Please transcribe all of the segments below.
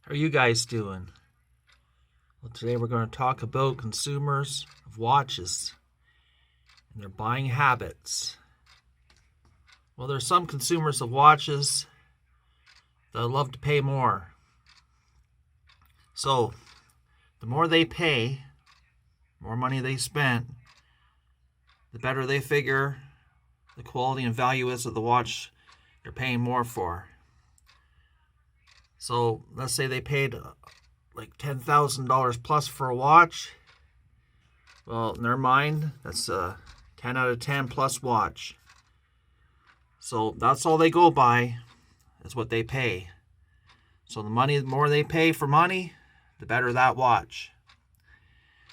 How are you guys doing? Well, today we're going to talk about consumers of watches and their buying habits. Well, there are some consumers of watches that love to pay more. So, the more they pay, more money they spend, the better they figure the quality and value is of the watch they're paying more for. So, let's say they paid like $10,000 plus for a watch. Well, in their mind, that's a 10 out of 10 plus watch. So that's all they go by, is what they pay. So the more they pay for money, the better that watch.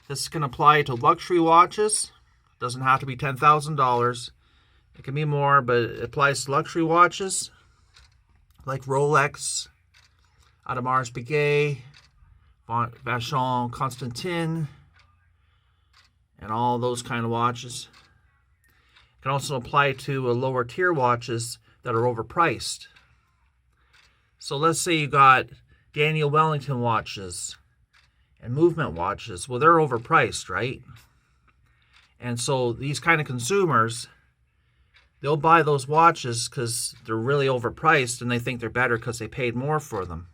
This can apply to luxury watches. It doesn't have to be $10,000. It can be more, but it applies to luxury watches like Rolex, Audemars Piguet, Vacheron Constantin, and all those kind of watches. It can also apply to lower tier watches that are overpriced. So let's say you got Daniel Wellington watches and movement watches. Well, they're overpriced, right? And so these kind of consumers, they'll buy those watches because they're really overpriced and they think they're better because they paid more for them.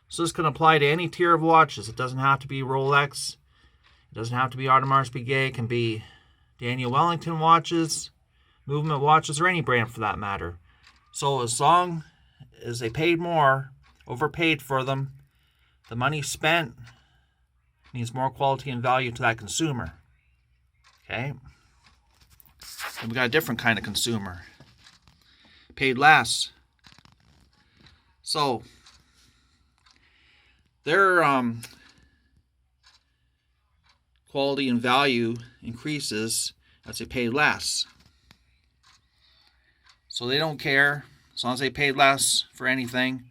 So this can apply to any tier of watches. It doesn't have to be Rolex. It doesn't have to be Audemars Piguet. It can be Daniel Wellington watches, movement watches, or any brand for that matter. So as long as they paid more, overpaid for them, the money spent means more quality and value to that consumer. Okay? And we got a different kind of consumer. Paid less. So their quality and value increases as they pay less. So they don't care. As long as they paid less for anything,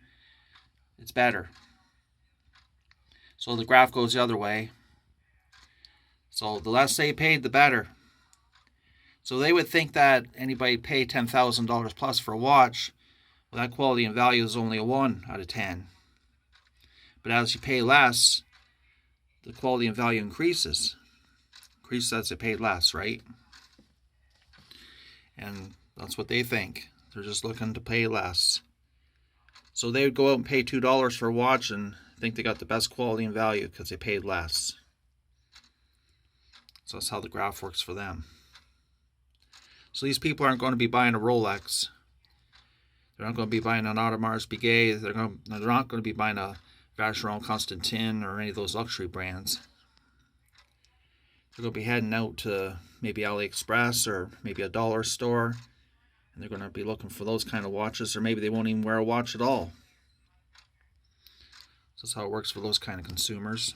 it's better. So the graph goes the other way. So the less they paid, the better. So they would think that anybody pay $10,000 plus for a watch, well, that quality and value is only a 1 out of 10. But as you pay less, the quality and value increases. Increases as they pay less, right? And that's what they think. They're just looking to pay less. So they would go out and pay $2 for a watch and think they got the best quality and value because they paid less. So that's how the graph works for them. So these people aren't going to be buying a Rolex. They're not going to be buying an Audemars Piguet. They're not going to be buying a Vacheron Constantin or any of those luxury brands. They're going to be heading out to maybe AliExpress or maybe a dollar store, and they're going to be looking for those kind of watches, or maybe they won't even wear a watch at all. So that's how it works for those kind of consumers.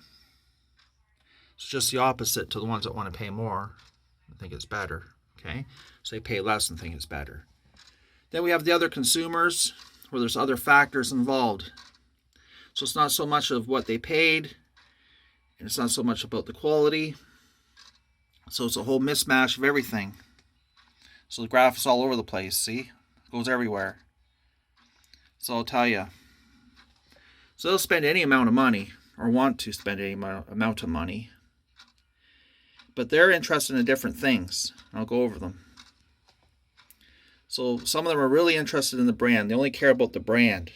It's just the opposite to the ones that want to pay more and think it's better. Okay, so they pay less and think it's better. Then we have the other consumers where there's other factors involved. So it's not so much of what they paid, and it's not so much about the quality. So it's a whole mismatch of everything. So the graph is all over the place, see? It goes everywhere. So I'll tell you. So they'll spend any amount of money, or want to spend any amount of money. But they're interested in different things. I'll go over them. So some of them are really interested in the brand. They only care about the brand.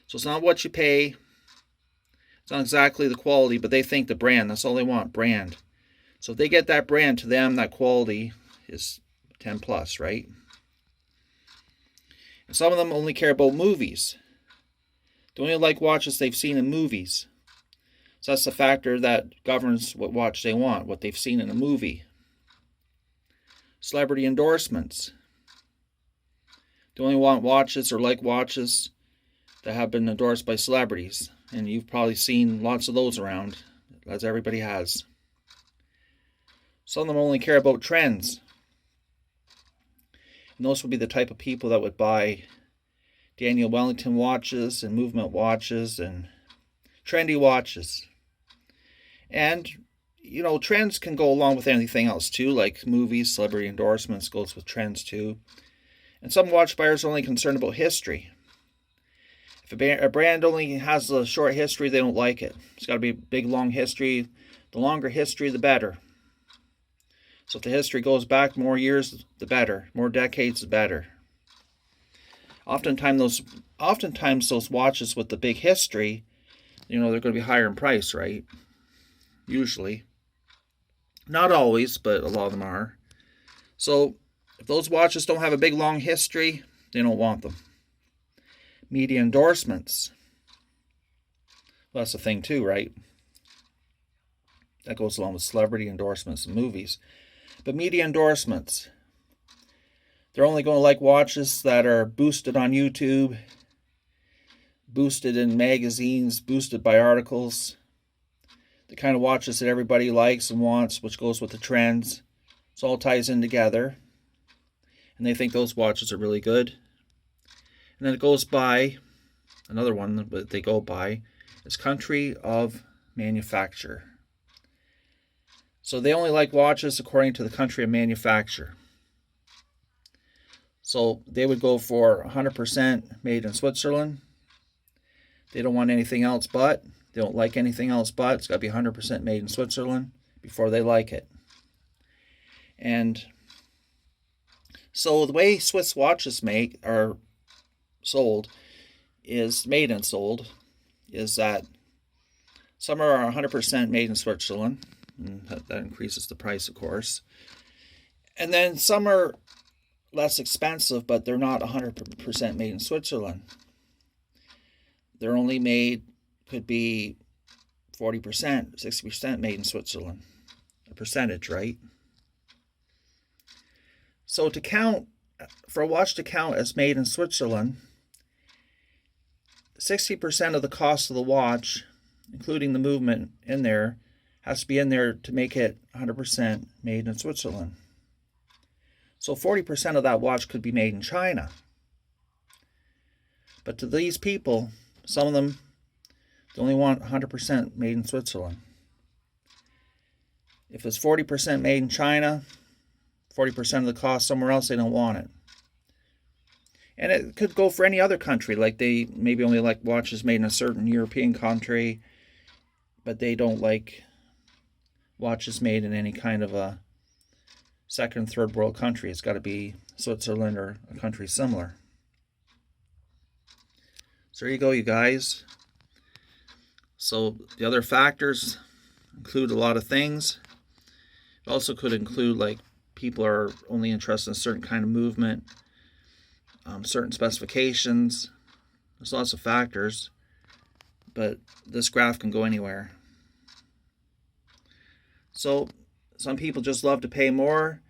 So it's not what you pay. It's not exactly the quality, but they think the brand. That's all they want, brand. So if they get that brand, to them, that quality is 10 plus, right? And some of them only care about movies. They only like watches they've seen in movies. So that's the factor that governs what watch they want, what they've seen in a movie. Celebrity endorsements. They only want watches or like watches that have been endorsed by celebrities. And you've probably seen lots of those around, as everybody has. Some of them only care about trends. And those would be the type of people that would buy Daniel Wellington watches and movement watches and trendy watches. And, you know, trends can go along with anything else too, like movies, celebrity endorsements goes with trends too. And some watch buyers are only concerned about history. If a brand only has a short history, they don't like it. It's got to be a big, long history. The longer history, the better. So if the history goes back more years, the better. More decades, the better. Oftentimes those watches with the big history, they're going to be higher in price, right? Usually. Not always, but a lot of them are. So if those watches don't have a big, long history, they don't want them. Media endorsements. Well, that's a thing too, right? That goes along with celebrity endorsements and movies. But media endorsements, they're only going to like watches that are boosted on YouTube, boosted in magazines, boosted by articles. The kind of watches that everybody likes and wants, which goes with the trends. It all ties in together. And they think those watches are really good. And then it goes by, another one that they go by is country of manufacture. So they only like watches according to the country of manufacture. So they would go for 100% made in Switzerland. They don't want anything else but. They don't like anything else but. It's got to be 100% made in Switzerland before they like it. And so the way Swiss watches are sold is made and sold is that some are 100% made in Switzerland, and that increases the price, of course. And then some are less expensive, but they're not 100% made in Switzerland. They're only made, could be 40%, 60% made in Switzerland. A percentage, right? So for a watch to count as made in Switzerland, 60% of the cost of the watch, including the movement in there, has to be in there to make it 100% made in Switzerland. So 40% of that watch could be made in China. But to these people, some of them, they only want 100% made in Switzerland. If it's 40% made in China, 40% of the cost somewhere else, they don't want it. And it could go for any other country, like they maybe only like watches made in a certain European country, but they don't like watches made in any kind of a second, third world country. It's got to be Switzerland or a country similar. So there you go, you guys. So the other factors include a lot of things. It also could include like people are only interested in a certain kind of movement, certain specifications. There's lots of factors, but this graph can go anywhere. So some people just love to pay more.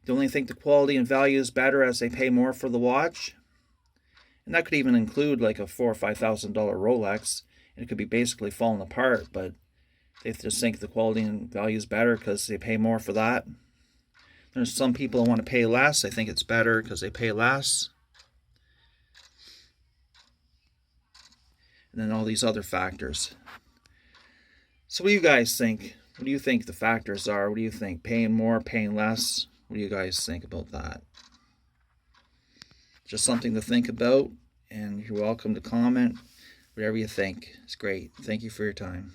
They only think the quality and value is better as they pay more for the watch. And that could even include like a $4,000 or $5,000 Rolex. And it could be basically falling apart, but they just think the quality and value is better because they pay more for that. There's some people who want to pay less. They think it's better because they pay less. And then all these other factors. So what do you guys think? What do you think the factors are? What do you think? Paying more, paying less? What do you guys think about that? Just something to think about, and you're welcome to comment. Whatever you think. It's great. Thank you for your time.